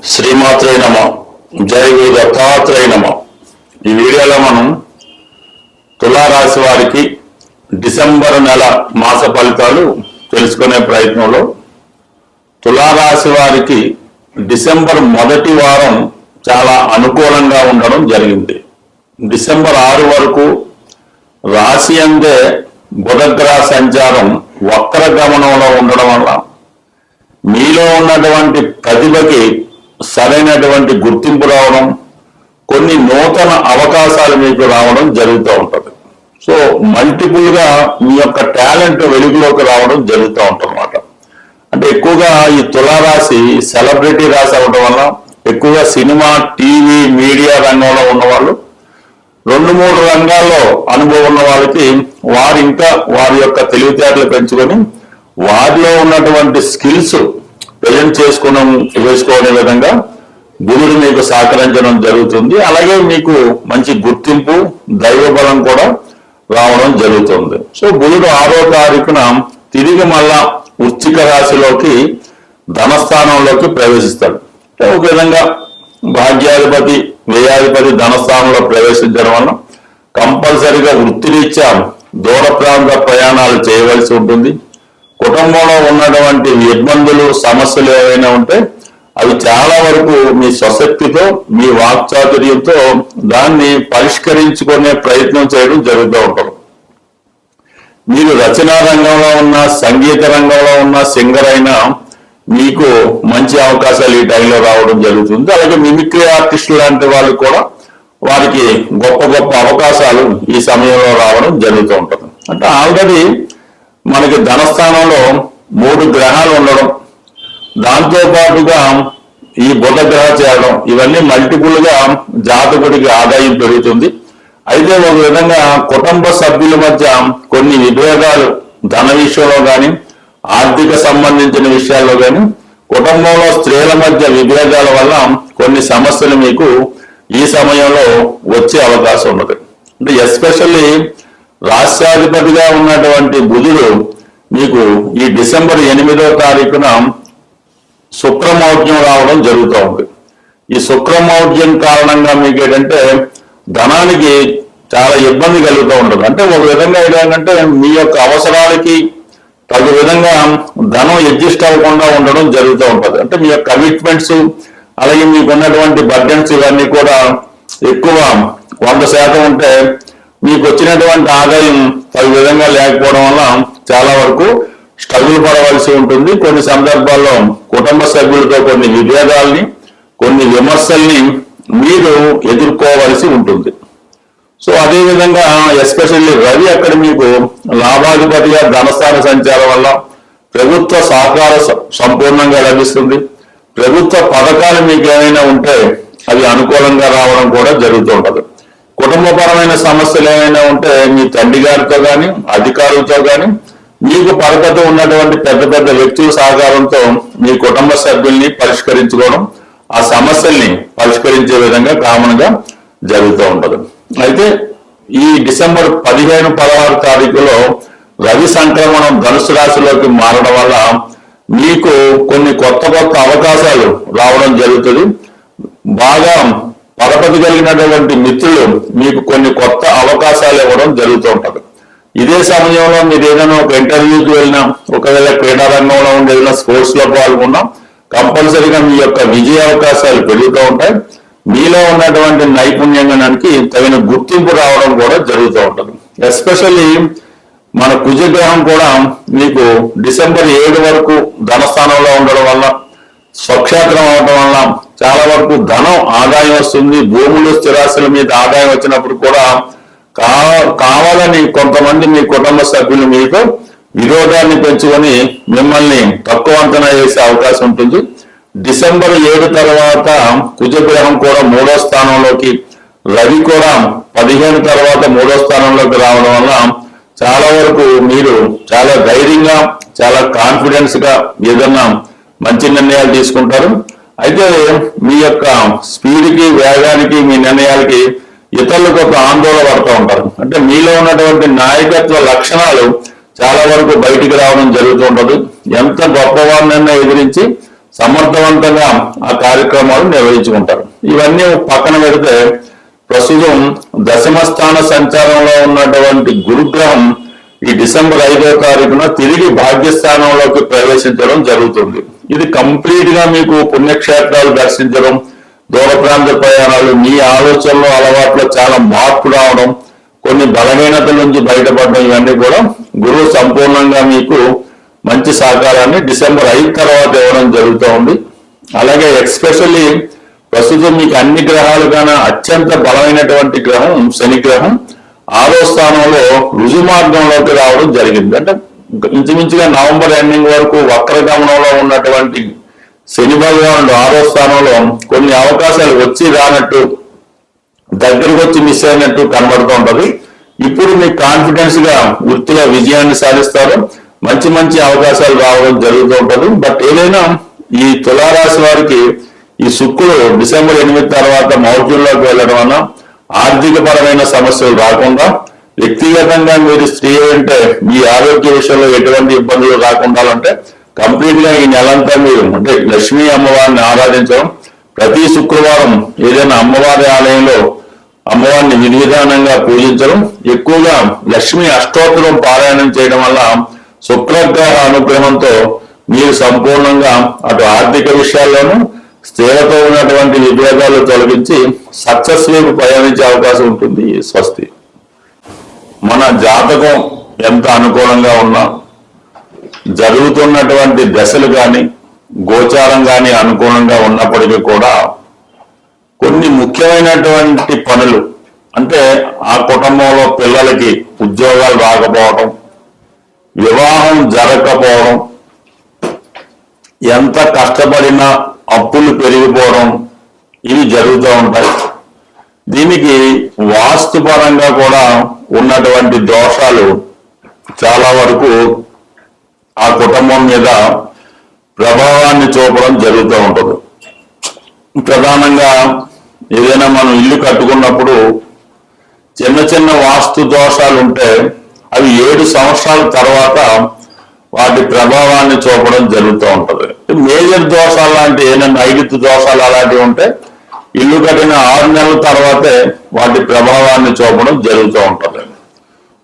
శ్రీమాత్రే నమ. జై గురు దత్తాత్రేయ నమ. ఈ వీడియోలో మనం తులారాశి వారికి డిసెంబర్ నెల మాస ఫలితాలు తెలుసుకునే ప్రయత్నంలో తులారాశి వారికి డిసెంబర్ మొదటి వారం చాలా అనుకూలంగా ఉండడం జరిగింది. డిసెంబర్ 6 వరకు రాశి అందే బుధగ్రహ సంచారం వక్ర గమనంలో ఉండడం వల్ల మీలో ఉన్నటువంటి ప్రతిభకి సరైనటువంటి గుర్తింపు రావడం, కొన్ని నూతన అవకాశాలు మీకు రావడం జరుగుతూ ఉంటుంది. సో మల్టిపుల్గా మీ యొక్క టాలెంట్ వెలుగులోకి రావడం జరుగుతూ ఉంటుందన్నమాట. అంటే ఎక్కువగా ఈ తులారాశి సెలబ్రిటీ రాశి అవడం వల్ల ఎక్కువగా సినిమా, టీవీ, మీడియా రంగంలో ఉన్న వాళ్ళు 2-3 రంగాల్లో అనుభవం ఉన్న వాళ్ళకి వారు ఇంకా వారి యొక్క తెలివితేటలు పెంచుకొని వారిలో ఉన్నటువంటి స్కిల్స్ ప్రజెంట్ వేసుకునే విధంగా బుధుడు మీకు సహకరించడం జరుగుతుంది. అలాగే మీకు మంచి గుర్తింపు, దైవ బలం కూడా రావడం జరుగుతుంది. సో బుధుడు 6వ తారీఖున తిరిగి మళ్ళా వృశ్చిక రాశిలోకి ధనస్థానంలోకి ప్రవేశిస్తాడు. ఒక విధంగా భాగ్యాధిపతి, వ్యయాధిపతి ధనస్థానంలో ప్రవేశించడం వల్ల కంపల్సరిగా వృత్తిరీత్యా దూర ప్రాంత ప్రయాణాలు చేయవలసి ఉంటుంది. కుటుంబంలో ఉన్నటువంటి ఇబ్బందులు, సమస్యలు ఏవైనా ఉంటే అవి చాలా వరకు మీ స్వశక్తితో, మీ వాక్చాతుర్యంతో దాన్ని పరిష్కరించుకునే ప్రయత్నం చేయడం జరుగుతూ ఉంటుంది. మీరు రచనా రంగంలో ఉన్న, సంగీత రంగంలో ఉన్న సింగర్ అయినా మీకు మంచి అవకాశాలు ఈ టైంలో రావడం జరుగుతుంది. అలాగే మిమిక్రీ ఆర్టిస్టులు లాంటి వాళ్ళు కూడా వారికి గొప్ప గొప్ప అవకాశాలు ఈ సమయంలో రావడం జరుగుతూ ఉంటుంది. అంటే ఆల్రెడీ మనకి ధనస్థానంలో 3 గ్రహాలు ఉండడం, దాంతో పాటుగా ఈ బుధ గ్రహ చేరడం, ఇవన్నీ మల్టిపుల్ గా జాతకుడికి ఆదాయం పెరుగుతుంది. అయితే ఒక విధంగా కుటుంబ సభ్యుల మధ్య కొన్ని విభేదాలు ధన విషయంలో కానీ, ఆర్థిక సంబంధించిన విషయాల్లో కానీ, కుటుంబంలో స్త్రీల మధ్య విభేదాల వల్ల కొన్ని సమస్యలు మీకు ఈ సమయంలో వచ్చే అవకాశం ఉన్నది. అంటే ఎస్పెషల్లీ రాష్ట్రాధిపతిగా ఉన్నటువంటి బుధుడు మీకు ఈ డిసెంబర్ 8వ తారీఖున శుక్రమౌఢ్యం రావడం జరుగుతూ ఉంది. ఈ శుక్రమౌఢ్యం కారణంగా మీకు ఏంటంటే ధనానికి చాలా ఇబ్బంది కలుగుతూ ఉంటుంది. అంటే ఒక విధంగా ఏంటంటే మీ యొక్క అవసరాలకి తగు విధంగా ధనం అడ్జస్ట్ అవ్వకుండా ఉండడం జరుగుతూ ఉంటుంది. అంటే మీ యొక్క కమిట్మెంట్స్, అలాగే మీకు ఉన్నటువంటి బడ్జెట్స్ ఇవన్నీ కూడా ఎక్కువ 100% ఉంటే మీకు వచ్చినటువంటి ఆదాయం తగు విధంగా లేకపోవడం వల్ల చాలా వరకు స్ట్రగుల్ పడవలసి ఉంటుంది. కొన్ని సందర్భాల్లో కుటుంబ సభ్యులతో కొన్ని విభేదాలని, కొన్ని విమర్శల్ని మీరు ఎదుర్కోవలసి ఉంటుంది. సో అదేవిధంగా ఎస్పెషల్లీ రవి అక్కడ మీకు లాభాధిపతిగా ధనస్థాన సంచారం వల్ల ప్రభుత్వ సహకారం సంపూర్ణంగా లభిస్తుంది. ప్రభుత్వ పథకాలు మీకు ఏమైనా ఉంటే అవి అనుకూలంగా రావడం కూడా జరుగుతూ ఉంటుంది. కుటుంబపరమైన సమస్యలు ఏమైనా ఉంటే మీ తండ్రి గారితో కానీ, అధికారులతో కానీ, మీకు పరపతి ఉన్నటువంటి పెద్ద పెద్ద వ్యక్తుల సహకారంతో మీ కుటుంబ సభ్యుల్ని పరిష్కరించుకోవడం, ఆ సమస్యల్ని పరిష్కరించే విధంగా కామన్ గా జరుగుతూ ఉంటుంది. అయితే ఈ డిసెంబర్ 15-16 తారీఖులో రవి సంక్రమణం ధనుసు రాశిలోకి మారడం వల్ల మీకు కొన్ని కొత్త కొత్త అవకాశాలు రావడం జరుగుతుంది. బాగా పరపతి కలిగినటువంటి మిత్రులు మీకు కొన్ని కొత్త అవకాశాలు ఇవ్వడం జరుగుతూ ఉంటుంది. ఇదే సమయంలో మీరు ఏదైనా ఒక ఇంటర్వ్యూకి వెళ్ళినా, ఒకవేళ క్రీడా రంగంలో ఉండే ఏదైనా స్పోర్ట్స్ లో పాల్గొన్నా కంపల్సరీగా మీ యొక్క విజయ అవకాశాలు పెరుగుతూ ఉంటాయి. మీలో ఉన్నటువంటి నైపుణ్యానికి తగిన గుర్తింపు రావడం కూడా జరుగుతూ ఉంటుంది. ఎస్పెషల్లీ మన కుజగ్రహం కూడా మీకు డిసెంబర్ 7 వరకు ధనస్థానంలో ఉండడం వల్ల, స్వక్షేత్రం అవడం వల్ల చాలా వరకు ధనం ఆదాయం వస్తుంది. భూములు, స్థిరాస్తుల మీద ఆదాయం వచ్చినప్పుడు కూడా కావాలని కొంతమంది మీ కుటుంబ సభ్యులు మీకు విరోధాన్ని పెంచుకొని మిమ్మల్ని తక్కువ అంచనా వేసే అవకాశం ఉంటుంది. డిసెంబర్ 7 తర్వాత కుజగ్రహం కూడా 3వ స్థానంలోకి, రవి కూడా 15 తర్వాత 3వ స్థానంలోకి రావడం వల్ల చాలా వరకు మీరు చాలా ధైర్యంగా, చాలా కాన్ఫిడెన్స్ గా ఏదన్నా మంచి నిర్ణయాలు తీసుకుంటారు. అయితే మీ యొక్క స్పీడ్కి, వేగానికి, మీ నిర్ణయాలకి ఇతరులకు ఒక ఆందోళన పడుతూ ఉంటారు. అంటే మీలో ఉన్నటువంటి నాయకత్వ లక్షణాలు చాలా వరకు బయటికి రావడం జరుగుతూ ఉంటుంది. ఎంత గొప్పవారినైనా ఎదిరించి సమర్థవంతంగా ఆ కార్యక్రమాలు నిర్వహించుకుంటారు. ఇవన్నీ పక్కన పెడితే ప్రస్తుతం దశమ స్థాన సంచారంలో ఉన్నటువంటి గురుగ్రహం ఈ డిసెంబర్ 5వ తారీఖున తిరిగి భాగ్యస్థానంలోకి ప్రవేశించడం జరుగుతుంది. ఇది కంప్లీట్ గా మీకు పుణ్యక్షేత్రాలు దర్శించడం, దూర ప్రాంత ప్రయాణాలు, మీ ఆలోచనలో అలవాట్లో చాలా మార్పు రావడం, కొన్ని బలహీనతల నుంచి బయటపడడం, ఇవన్నీ కూడా గురువు సంపూర్ణంగా మీకు మంచి సహకారాన్ని డిసెంబర్ 5 తర్వాత ఇవ్వడం జరుగుతూ ఉంది. అలాగే ఎక్స్పెషల్లీ ప్రస్తుతం మీకు అన్ని గ్రహాలు కన్నా అత్యంత బలమైనటువంటి గ్రహం శని గ్రహం 6వ స్థానంలో రుజు మార్గంలోకి రావడం జరిగింది. అంటే ఇంచుమించుగా నవంబర్ ఎండింగ్ వరకు వక్రగమనంలో ఉన్నటువంటి శని భగవానుడు 6వ స్థానంలో కొన్ని అవకాశాలు వచ్చి రానట్టు, దగ్గరకు వచ్చి మిస్ అయినట్టు కనబడుతూ ఉంటది. ఇప్పుడు మీకు కాన్ఫిడెన్స్ గా వృత్తిలో విజయాన్ని సాధిస్తారు, మంచి మంచి అవకాశాలు రావడం జరుగుతూ ఉంటది. బట్ ఏదైనా ఈ తులారాశి వారికి ఈ శుక్రుడు డిసెంబర్ 8 తర్వాత మౌఢ్యంలోకి వెళ్ళడం వల్ల ఆర్థిక పరమైన సమస్యలు రాకుండా, వ్యక్తిగతంగా మీరు స్త్రీ అంటే మీ ఆరోగ్య విషయంలో ఎటువంటి ఇబ్బందులు రాకుండా అంటే కంప్లీట్ గా ఈ నెలంతా మీరు అంటే లక్ష్మీ అమ్మవారిని ఆరాధించడం, ప్రతి శుక్రవారం ఏదైనా అమ్మవారి ఆలయంలో అమ్మవారిని విధివిధానంగా పూజించడం, ఎక్కువగా లక్ష్మీ అష్టోత్తరం పారాయణం చేయడం వల్ల శుక్రగ్రహ అనుగ్రహంతో మీరు సంపూర్ణంగా అటు ఆర్థిక విషయాల్లోనూ స్త్రీలతో ఉన్నటువంటి విభేదాలు తొలగించి సక్సెస్ వైపు ప్రయాణించే అవకాశం ఉంటుంది. స్వస్తి. మన జాతకం ఎంత అనుకూలంగా ఉన్నా, జరుగుతున్నటువంటి దశలు కానీ గోచారం కానీ అనుకూలంగా ఉన్నప్పటికీ కూడా కొన్ని ముఖ్యమైనటువంటి పనులు అంటే ఆ కుటుంబంలో పిల్లలకి ఉద్యోగాలు రాకపోవడం, వివాహం జరగకపోవడం, ఎంత కష్టపడినా అప్పులు పెరిగిపోవడం, ఇవి జరుగుతూ ఉంటాయి. దీనికి వాస్తుపరంగా కూడా ఉన్నటువంటి దోషాలు చాలా వరకు ఆ కుటుంబం మీద ప్రభావాన్ని చూపడం జరుగుతూ ఉంటుంది. ప్రధానంగా ఏదైనా మనం ఇల్లు కట్టుకున్నప్పుడు చిన్న చిన్న వాస్తు దోషాలు ఉంటే అవి 7 సంవత్సరాల తర్వాత వాటి ప్రభావాన్ని చూపడం జరుగుతూ ఉంటుంది. మేజర్ దోషాలు లాంటి ఏదైనా నైరుతి దోషాలు అలాంటివి ఉంటే ఇల్లు కట్టిన 6 నెలల తర్వాతే వాటి ప్రభావాన్ని చూపడం జరుగుతూ ఉంటుంది.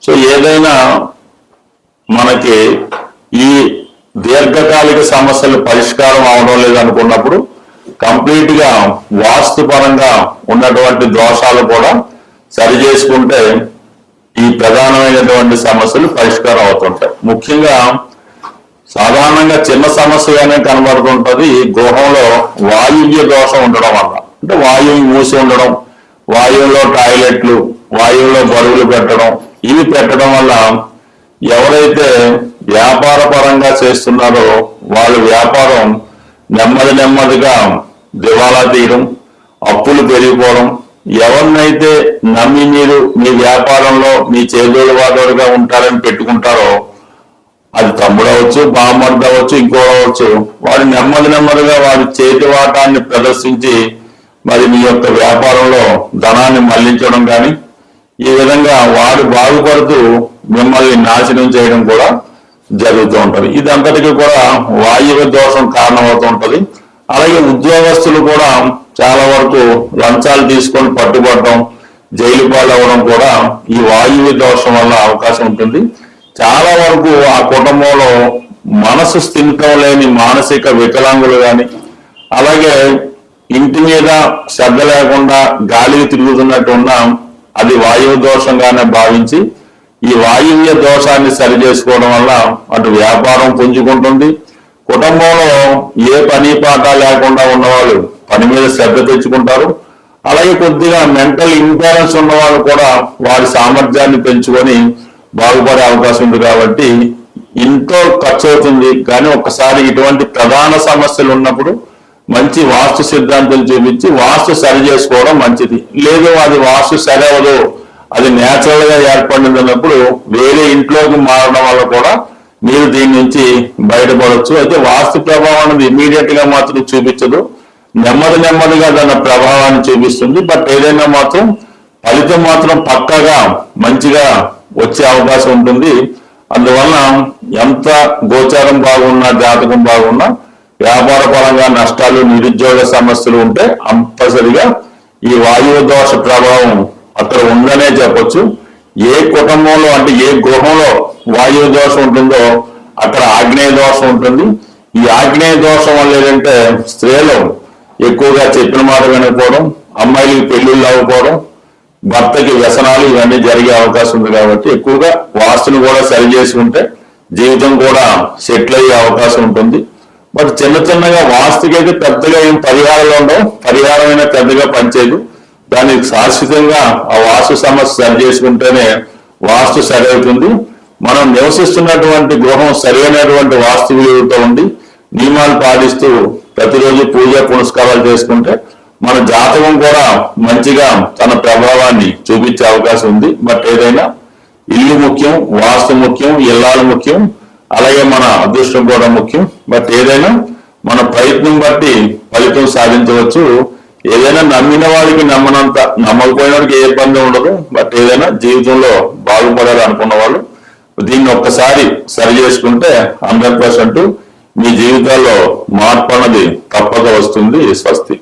సో ఏదైనా మనకి ఈ దీర్ఘకాలిక సమస్యలు పరిష్కారం అవడం లేదనుకున్నప్పుడు కంప్లీట్ గా వాస్తుపరంగా ఉన్నటువంటి దోషాలు కూడా సరి చేసుకుంటే ఈ ప్రధానమైనటువంటి సమస్యలు పరిష్కారం అవుతుంటాయి. ముఖ్యంగా సాధారణంగా చిన్న సమస్యగానే కనబడుతుంటది గృహంలో వాయువ్య దోషం ఉండడం వల్ల. అంటే వాయువు మూసి ఉండడం, వాయువులో టాయిలెట్లు, వాయువులో బరువులు పెట్టడం, ఇవి పెట్టడం వల్ల ఎవరైతే వ్యాపార పరంగా చేస్తున్నారో వాళ్ళ వ్యాపారం నెమ్మదిగా దివాలా తీయడం, అప్పులు పెరిగిపోవడం, ఎవరినైతే నమ్మి మీరు మీ వ్యాపారంలో మీ చేదోడు వాదోడుగా ఉంటారని పెట్టుకుంటారో అది తమ్ముడు అవచ్చు, బామ్మర్ది అవ్వచ్చు, ఇంకో అవ్వచ్చు, వాడు నెమ్మదిగా వాడి చేతి వాటాన్ని ప్రదర్శించి మరి మీ యొక్క వ్యాపారంలో ధనాన్ని మళ్లించడం కానీ, ఈ విధంగా వాడు బాగుపడుతూ మిమ్మల్ని నాశనం చేయడం కూడా జరుగుతూ ఉంటది. ఇదంతటికీ కూడా వాయువ్య దోషం కారణమవుతూ ఉంటది. అలాగే ఉద్యోగస్తులు కూడా చాలా వరకు లంచాలు తీసుకొని పట్టుబడటం, జైలు పాలవడం కూడా ఈ వాయువ్య దోషం వల్ల అవకాశం ఉంటుంది. చాలా వరకు ఆ కుటుంబంలో మనసు స్థిమితం లేని మానసిక వికలాంగులు కానీ, అలాగే ఇంటి మీద శ్రద్ధ లేకుండా గాలికి తిరుగుతున్నట్టు ఉన్నా అది వాయువు దోషంగానే భావించి ఈ వాయువ్య దోషాన్ని సరి చేసుకోవడం వల్ల అటు వ్యాపారం పుంజుకుంటుంది, కుటుంబంలో ఏ పని పాట లేకుండా ఉన్నవాళ్ళు పని మీద శ్రద్ధ తెచ్చుకుంటారు. అలాగే కొద్దిగా మెంటల్ ఇంబ్యాలెన్స్ ఉన్నవాళ్ళు కూడా వారి సామర్థ్యాన్ని పెంచుకొని బాగుపడే అవకాశం ఉంది. కాబట్టి ఎంతో ఖర్చు అవుతుంది, కానీ ఒక్కసారి ఇటువంటి ప్రధాన సమస్యలు ఉన్నప్పుడు మంచి వాస్తు సిద్ధాంతం చూపించి వాస్తు సరి చేసుకోవడం మంచిది. లేదు అది వాస్తు సరి అవ్వదు, అది నేచురల్ గా ఏర్పడింది అన్నప్పుడు వేరే ఇంట్లోకి మారడం వల్ల కూడా మీరు దీని నుంచి బయటపడవచ్చు. అయితే వాస్తు ప్రభావం అనేది ఇమీడియట్ గా మాత్రం చూపించదు, నెమ్మదిగా దాని ప్రభావాన్ని చూపిస్తుంది. బట్ ఏదైనా మాత్రం ఫలితం మాత్రం పక్కగా మంచిగా వచ్చే అవకాశం ఉంటుంది. అందువలన ఎంత గోచారం బాగున్నా, జాతకం బాగున్నా వ్యాపార పరంగా నష్టాలు, నిరుద్యోగ సమస్యలు ఉంటే కంపల్సరిగా ఈ వాయువు దోష ప్రభావం అక్కడ ఉందనే చెప్పొచ్చు. ఏ కుటుంబంలో అంటే ఏ గృహంలో వాయువు దోషం ఉంటుందో అక్కడ ఆగ్నేయ దోషం ఉంటుంది. ఈ ఆగ్నేయ దోషం వల్ల ఏంటంటే స్త్రీలు ఎక్కువగా చెప్పిన మాట వినకపోవడం, అమ్మాయిలకి పెళ్లిళ్ళు అవ్వకపోవడం, భర్తకి వ్యసనాలు ఇవన్నీ జరిగే అవకాశం ఉంది. కాబట్టి ఎక్కువగా వాస్తుని కూడా సరి చేసుకుంటే జీవితం కూడా సెటిల్ అయ్యే అవకాశం ఉంటుంది. బట్ చిన్న చిన్నగా వాస్తుకి అయితే పెద్దగా ఏం పరిహారాలు ఉండవు, పరిహారం అయినా పెద్దగా పనిచేయదు. దానికి శాశ్వతంగా ఆ వాస్తు సమస్య సరి చేసుకుంటేనే వాస్తు సరి అవుతుంది. మనం నివసిస్తున్నటువంటి గృహం సరైనటువంటి వాస్తు విలువలతో ఉండి నియమాలు పాటిస్తూ ప్రతిరోజు పూజ పునస్కారాలు చేసుకుంటే మన జాతకం కూడా మంచిగా తన ప్రభావాన్ని చూపించే అవకాశం ఉంది. బట్ ఏదైనా ఇల్లు ముఖ్యం, వాస్తు ముఖ్యం, ఇల్లాలు ముఖ్యం, అలాగే మన అదృష్టం కూడా ముఖ్యం. బట్ ఏదైనా మన ప్రయత్నం బట్టి ఫలితం సాధించవచ్చు. ఏదైనా నమ్మిన వాడికి నమ్మనంత, నమ్మకపోయిన వాడికి ఏ ఇబ్బంది ఉండదు. బట్ ఏదైనా జీవితంలో బాగుపడాలి అనుకున్న వాళ్ళు దీన్ని ఒక్కసారి సరి చేసుకుంటే 100% మీ జీవితాల్లో మార్పు అన్నది తప్పక వస్తుంది. స్వస్తి.